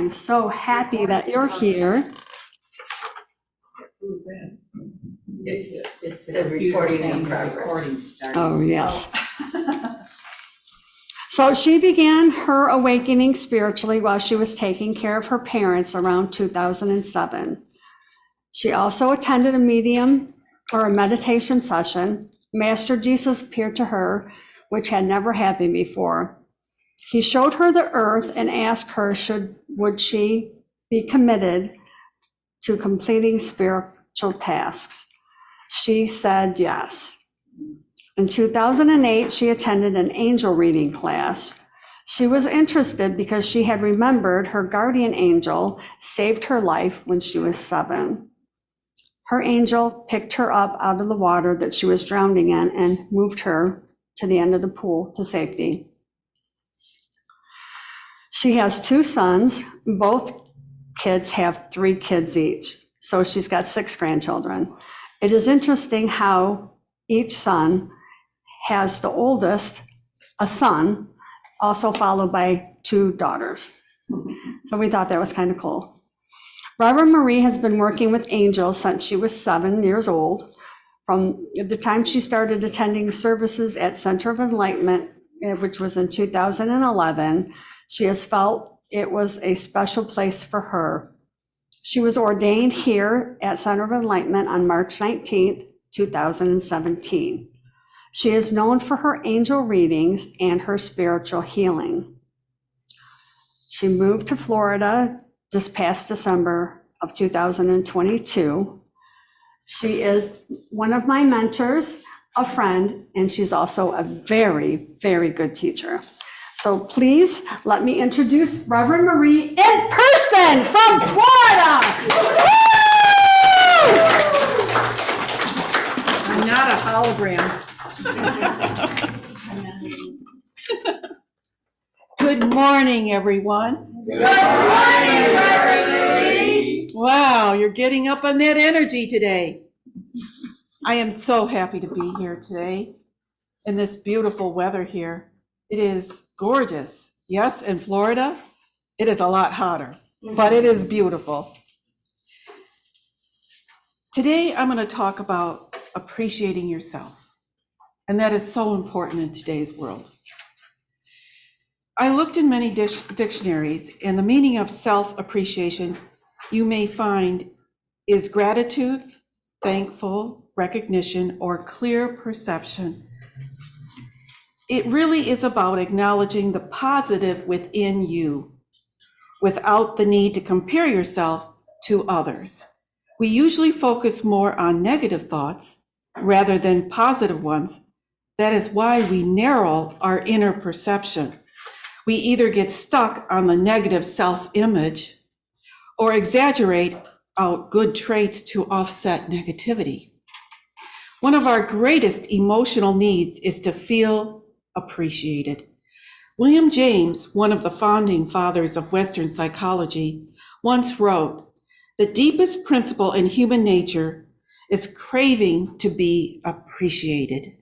I'm so happy that you're here. It's the recording in progress. Oh, yes. So she began her awakening spiritually while she was taking care of her parents around 2007. She also attended a medium or a meditation session. Master Jesus appeared to her, which had never happened before. He showed her the earth and asked her would she be committed to completing spiritual tasks. She said yes. In 2008, she attended an angel reading class. She was interested because she had remembered her guardian angel saved her life when she was 7. Her angel picked her up out of the water that she was drowning in and moved her to the end of the pool to safety. She has 2 sons. Both kids have 3 kids each. So she's got 6 grandchildren. It is interesting how each son has the oldest, a son, also followed by 2 daughters. So we thought that was kind of cool. Reverend Marie has been working with angels since she was 7 years old. From the time she started attending services at Center of Enlightenment, which was in 2011, she has felt it was a special place for her. She was ordained here at Center of Enlightenment on March 19th, 2017. She is known for her angel readings and her spiritual healing. She moved to Florida this past December of 2022. She is one of my mentors, a friend, and she's also a very, very good teacher. So please let me introduce Reverend Marie in person from Florida. Woo! I'm not a hologram. Good morning, everyone. Good morning, Reverend Marie. Wow, you're getting up on that energy today. I am so happy to be here today in this beautiful weather here. It is gorgeous. Yes, in Florida, it is a lot hotter, but it is beautiful. Today, I'm going to talk about appreciating yourself, and that is so important in today's world. I looked in many dictionaries, and the meaning of self-appreciation you may find is gratitude, thankful, recognition, or clear perception. It really is about acknowledging the positive within you without the need to compare yourself to others. We usually focus more on negative thoughts rather than positive ones. That is why we narrow our inner perception. We either get stuck on the negative self-image or exaggerate out good traits to offset negativity. One of our greatest emotional needs is to feel appreciated. William James, one of the founding fathers of Western psychology, once wrote, "The deepest principle in human nature is craving to be appreciated."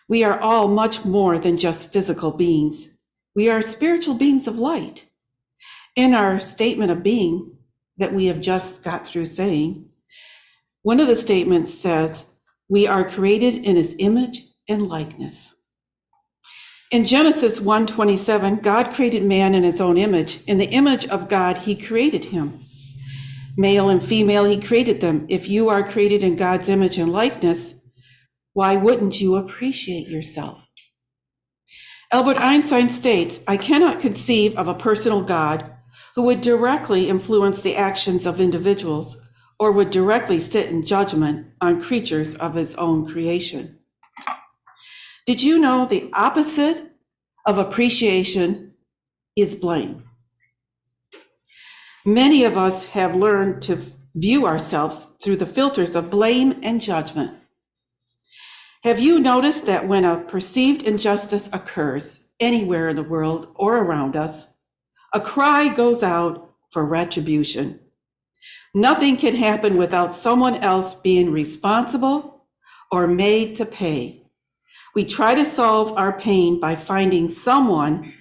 We are all much more than just physical beings. We are spiritual beings of light. In our statement of being that we have just got through saying, one of the statements says, we are created in his image and likeness. In Genesis 1:27, God created man in his own image. In the image of God, he created him. Male and female, he created them. If you are created in God's image and likeness, why wouldn't you appreciate yourself? Albert Einstein states, "I cannot conceive of a personal God who would directly influence the actions of individuals or would directly sit in judgment on creatures of his own creation." Did you know the opposite of appreciation is blame? Many of us have learned to view ourselves through the filters of blame and judgment. Have you noticed that when a perceived injustice occurs anywhere in the world or around us, a cry goes out for retribution? Nothing can happen without someone else being responsible or made to pay. We try to solve our pain by finding someone,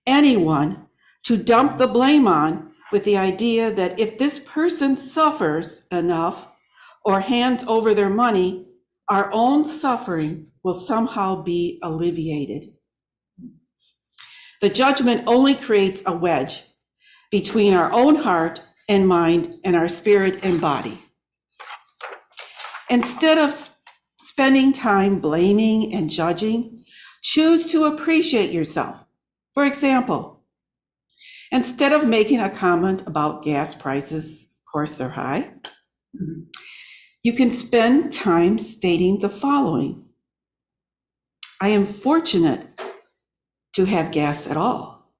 anyone, to dump the blame on with the idea that if this person suffers enough or hands over their money, our own suffering will somehow be alleviated. The judgment only creates a wedge between our own heart and mind and our spirit and body. Instead of spending time blaming and judging, choose to appreciate yourself. For example, instead of making a comment about gas prices, of course they're high, you can spend time stating the following. I am fortunate to have gas at all.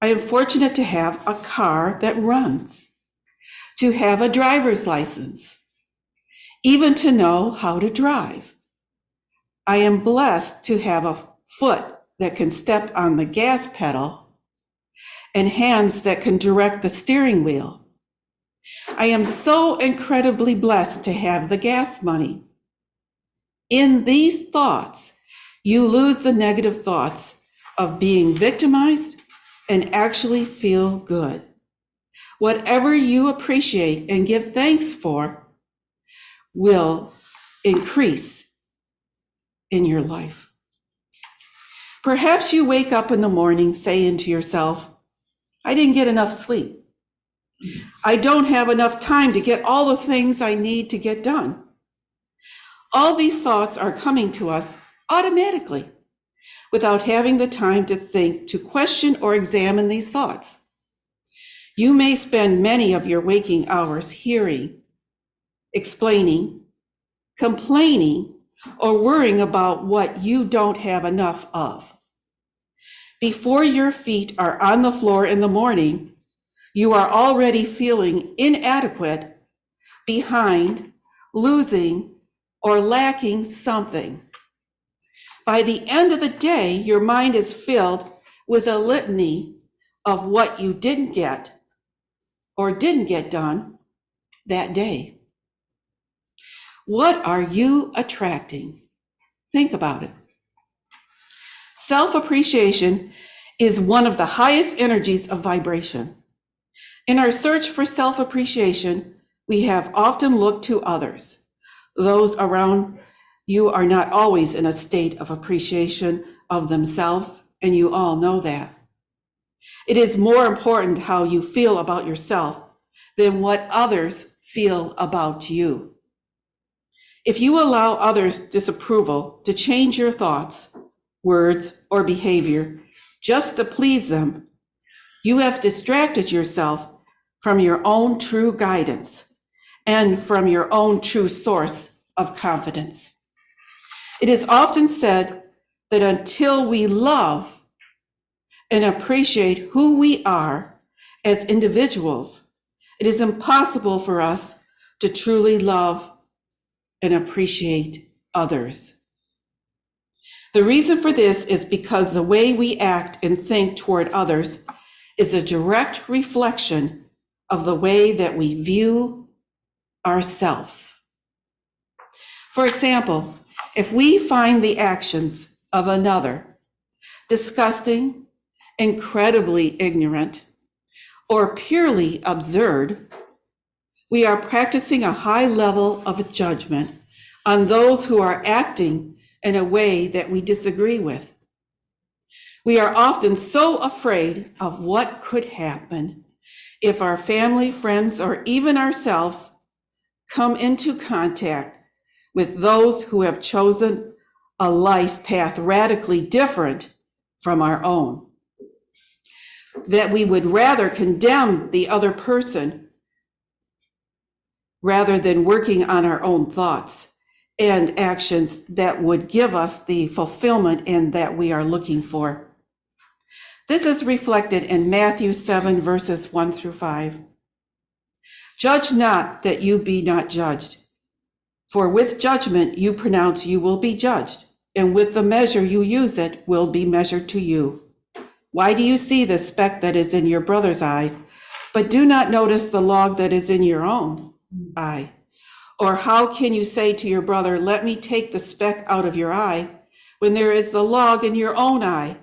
I am fortunate to have a car that runs, to have a driver's license, even to know how to drive. I am blessed to have a foot that can step on the gas pedal and hands that can direct the steering wheel. I am so incredibly blessed to have the gas money. In these thoughts, you lose the negative thoughts of being victimized and actually feel good. Whatever you appreciate and give thanks for will increase in your life. Perhaps you wake up in the morning saying to yourself, I didn't get enough sleep. I don't have enough time to get all the things I need to get done. All these thoughts are coming to us automatically without having the time to think, to question or examine these thoughts. You may spend many of your waking hours hearing, explaining, complaining, or worrying about what you don't have enough of. Before your feet are on the floor in the morning, you are already feeling inadequate, behind, losing, or lacking something. By the end of the day, your mind is filled with a litany of what you didn't get or didn't get done that day. What are you attracting? Think about it. Self-appreciation is one of the highest energies of vibration. In our search for self-appreciation, we have often looked to others. Those around you are not always in a state of appreciation of themselves, and you all know that. It is more important how you feel about yourself than what others feel about you. If you allow others' disapproval to change your thoughts, words, or behavior just to please them, you have distracted yourself from your own true guidance and from your own true source of confidence. It is often said that until we love and appreciate who we are as individuals, it is impossible for us to truly love and appreciate others. The reason for this is because the way we act and think toward others is a direct reflection of the way that we view ourselves. For example, if we find the actions of another disgusting, incredibly ignorant, or purely absurd, we are practicing a high level of judgment on those who are acting in a way that we disagree with. We are often so afraid of what could happen if our family, friends, or even ourselves come into contact with those who have chosen a life path radically different from our own, that we would rather condemn the other person rather than working on our own thoughts and actions that would give us the fulfillment in that we are looking for. This is reflected in Matthew 7, verses 1 through 5. Judge not that you be not judged. For with judgment you pronounce you will be judged, and with the measure you use it will be measured to you. Why do you see the speck that is in your brother's eye, but do not notice the log that is in your own eye? Or how can you say to your brother, let me take the speck out of your eye, when there is the log in your own eye?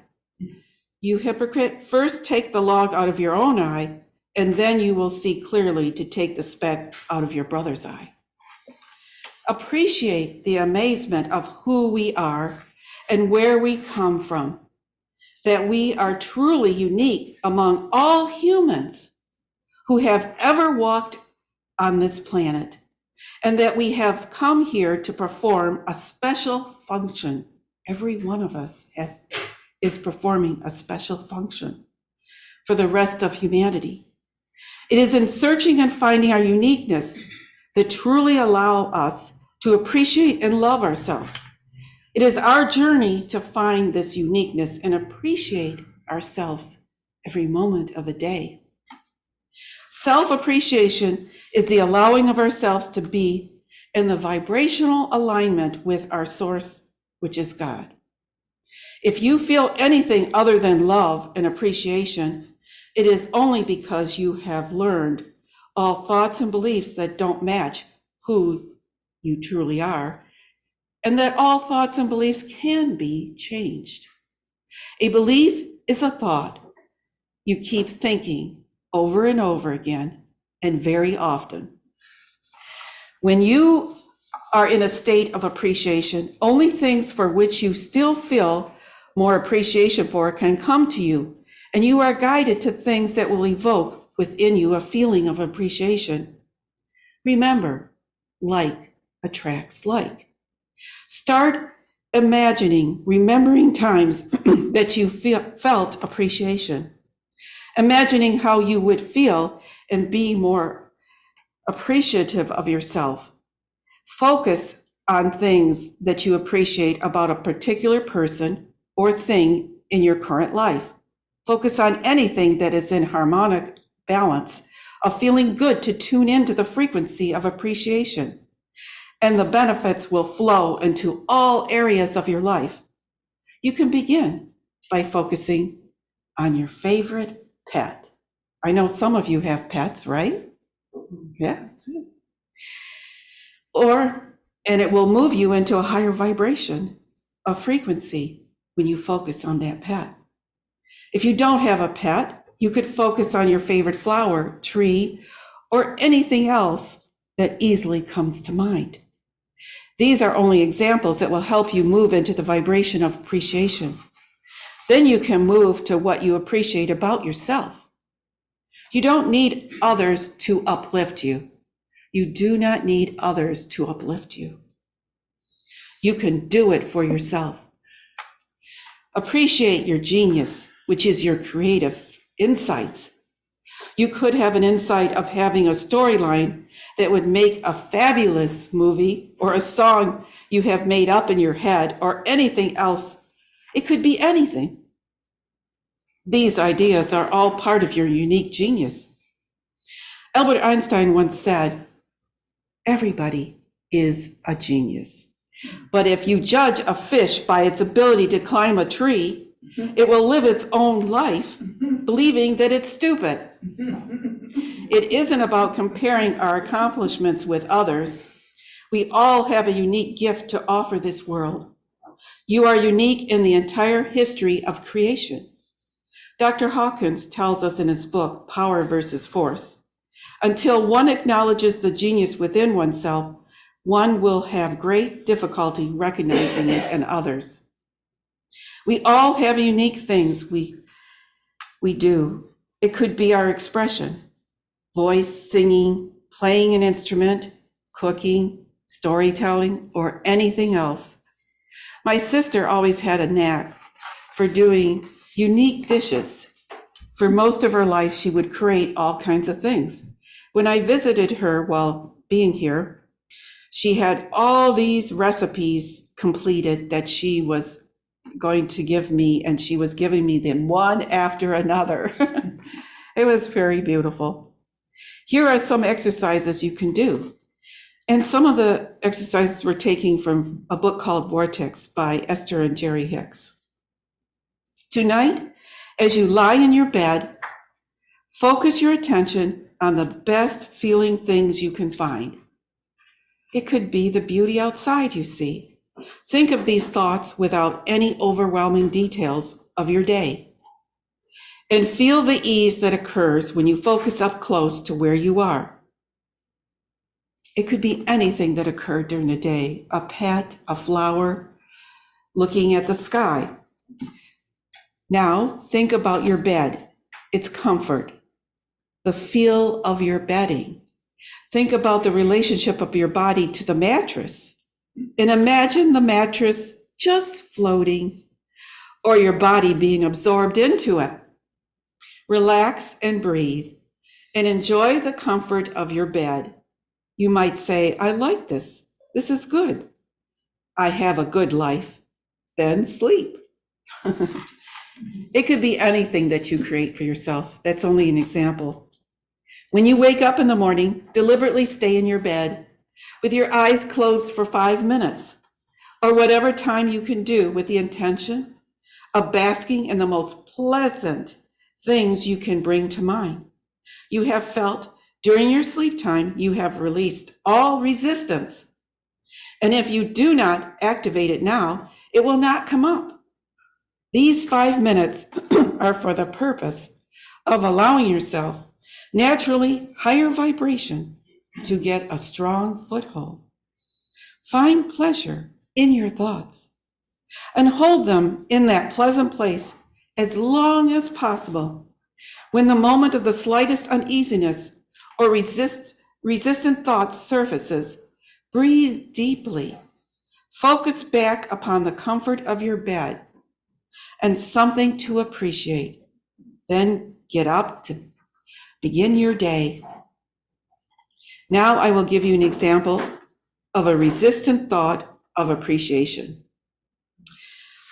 You hypocrite, first take the log out of your own eye, and then you will see clearly to take the speck out of your brother's eye. Appreciate the amazement of who we are and where we come from, that we are truly unique among all humans who have ever walked on this planet, and that we have come here to perform a special function. Every one of us is performing a special function for the rest of humanity. It is in searching and finding our uniqueness that truly allow us to appreciate and love ourselves. It is our journey to find this uniqueness and appreciate ourselves every moment of the day. Self-appreciation is the allowing of ourselves to be in the vibrational alignment with our source, which is God. If you feel anything other than love and appreciation, it is only because you have learned all thoughts and beliefs that don't match who you truly are, and that all thoughts and beliefs can be changed. A belief is a thought you keep thinking over and over again, and very often. When you are in a state of appreciation, only things for which you still feel more appreciation for can come to you, and you are guided to things that will evoke within you a feeling of appreciation. Remember, like attracts like. Start imagining, remembering times that you felt appreciation. Imagining how you would feel and be more appreciative of yourself. Focus on things that you appreciate about a particular person or thing in your current life. Focus on anything that is in harmonic balance of feeling good to tune into the frequency of appreciation. And the benefits will flow into all areas of your life. You can begin by focusing on your favorite pet. I know some of you have pets, right? Yeah, that's it. And it will move you into a higher vibration of frequency when you focus on that pet. If you don't have a pet, you could focus on your favorite flower, tree, or anything else that easily comes to mind. These are only examples that will help you move into the vibration of appreciation. Then you can move to what you appreciate about yourself. You don't need others to uplift you. You do not need others to uplift you. You can do it for yourself. Appreciate your genius, which is your creative insights. You could have an insight of having a storyline that would make a fabulous movie, or a song you have made up in your head, or anything else. It could be anything. These ideas are all part of your unique genius. Albert Einstein once said, "Everybody is a genius. But if you judge a fish by its ability to climb a tree, it will live its own life believing that it's stupid." It isn't about comparing our accomplishments with others. We all have a unique gift to offer this world. You are unique in the entire history of creation. Dr. Hawkins tells us in his book, Power versus Force, until one acknowledges the genius within oneself, one will have great difficulty recognizing it in others. We all have unique things we do. It could be our expression, voice, singing, playing an instrument, cooking, storytelling, or anything else. My sister always had a knack for doing unique dishes. For most of her life, she would create all kinds of things. When I visited her while being here, she had all these recipes completed that she was going to give me, and she was giving me them one after another. It was very beautiful. Here are some exercises you can do. And some of the exercises we're taking from a book called Vortex by Esther and Jerry Hicks. Tonight, as you lie in your bed, focus your attention on the best feeling things you can find. It could be the beauty outside you see. Think of these thoughts without any overwhelming details of your day. and feel the ease that occurs when you focus up close to where you are. It could be anything that occurred during the day, a pet, a flower, looking at the sky. Now think about your bed, its comfort, the feel of your bedding. Think about the relationship of your body to the mattress, and imagine the mattress just floating or your body being absorbed into it. Relax and breathe and enjoy the comfort of your bed. You might say, I like this. This is good. I have a good life. Then sleep. It could be anything that you create for yourself. That's only an example. When you wake up in the morning, deliberately stay in your bed with your eyes closed for 5 minutes, or whatever time you can do, with the intention of basking in the most pleasant things you can bring to mind. You have felt during your sleep time, you have released all resistance. And if you do not activate it now, it will not come up. These 5 minutes are for the purpose of allowing yourself naturally higher vibration to get a strong foothold. Find pleasure in your thoughts and hold them in that pleasant place as long as possible. When the moment of the slightest uneasiness or resistant thoughts surfaces, breathe deeply. Focus back upon the comfort of your bed and something to appreciate. Then get up to begin your day. Now I will give you an example of a resistant thought of appreciation.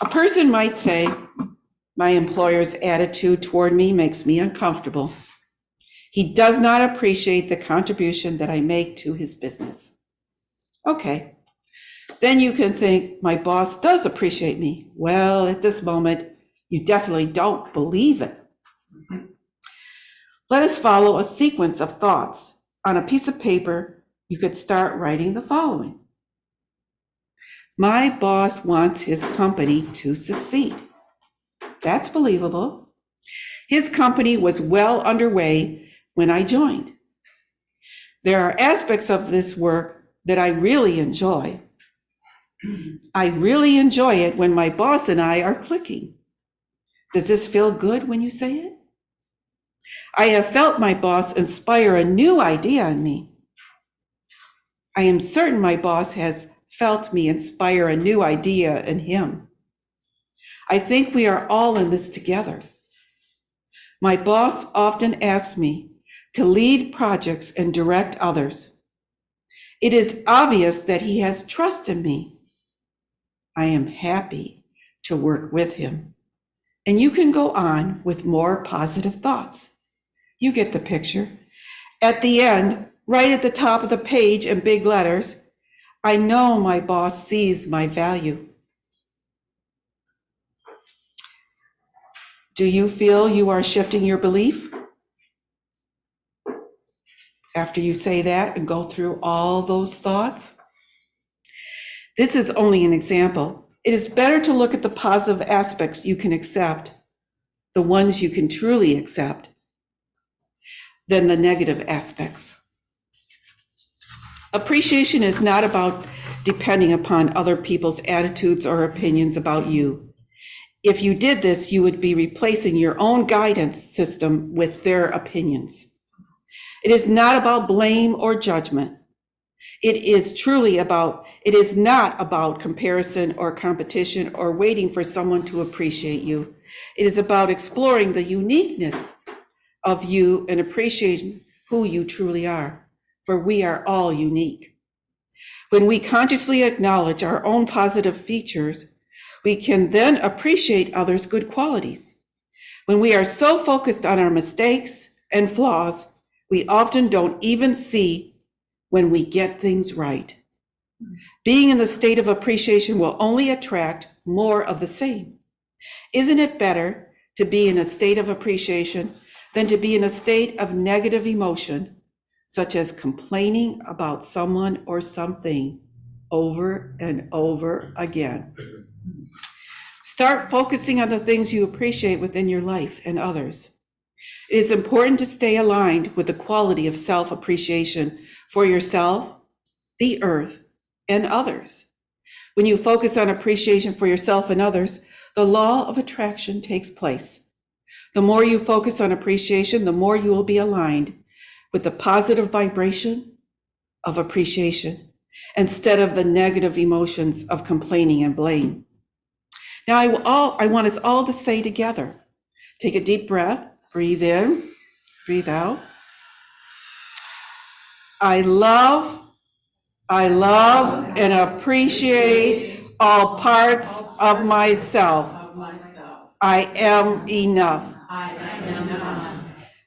A person might say, my employer's attitude toward me makes me uncomfortable. He does not appreciate the contribution that I make to his business. Okay. Then you can think, my boss does appreciate me. Well, at this moment, you definitely don't believe it. Let us follow a sequence of thoughts. On a piece of paper, you could start writing the following. My boss wants his company to succeed. That's believable. His company was well underway when I joined. There are aspects of this work that I really enjoy. I really enjoy it when my boss and I are clicking. Does this feel good when you say it? I have felt my boss inspire a new idea in me. I am certain my boss has felt me inspire a new idea in him. I think we are all in this together. My boss often asks me to lead projects and direct others. It is obvious that he has trust in me. I am happy to work with him. And you can go on with more positive thoughts. You get the picture. At the end, right at the top of the page in big letters, I know my boss sees my value. Do you feel you are shifting your belief? After you say that and go through all those thoughts? This is only an example. It is better to look at the positive aspects you can accept, the ones you can truly accept, than the negative aspects. Appreciation is not about depending upon other people's attitudes or opinions about you. If you did this, you would be replacing your own guidance system with their opinions. It is not about blame or judgment. It is not about comparison or competition or waiting for someone to appreciate you. It is about exploring the uniqueness of you and appreciating who you truly are, for we are all unique. When we consciously acknowledge our own positive features, we can then appreciate others' good qualities. When we are so focused on our mistakes and flaws, we often don't even see when we get things right. Being in the state of appreciation will only attract more of the same. Isn't it better to be in a state of appreciation than to be in a state of negative emotion, such as complaining about someone or something over and over again? Start focusing on the things you appreciate within your life and others. It is important to stay aligned with the quality of self-appreciation for yourself, the earth, and others. When you focus on appreciation for yourself and others, the law of attraction takes place. The more you focus on appreciation, the more you will be aligned with the positive vibration of appreciation instead of the negative emotions of complaining and blame. Now, I want us all to say together, take a deep breath, breathe in, breathe out. I love and appreciate all parts of myself. I am enough.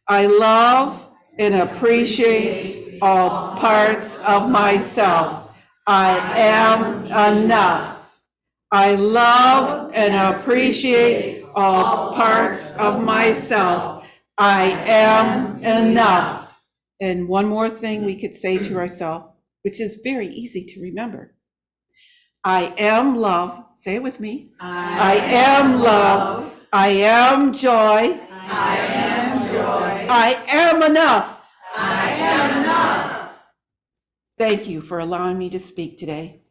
I love and appreciate all parts of myself. I am enough. I love and appreciate all parts of myself. I am enough. And one more thing we could say to ourselves, which is very easy to remember. I am love. Say it with me. I am love. I am joy. I am joy. I am enough. I am enough. Thank you for allowing me to speak today.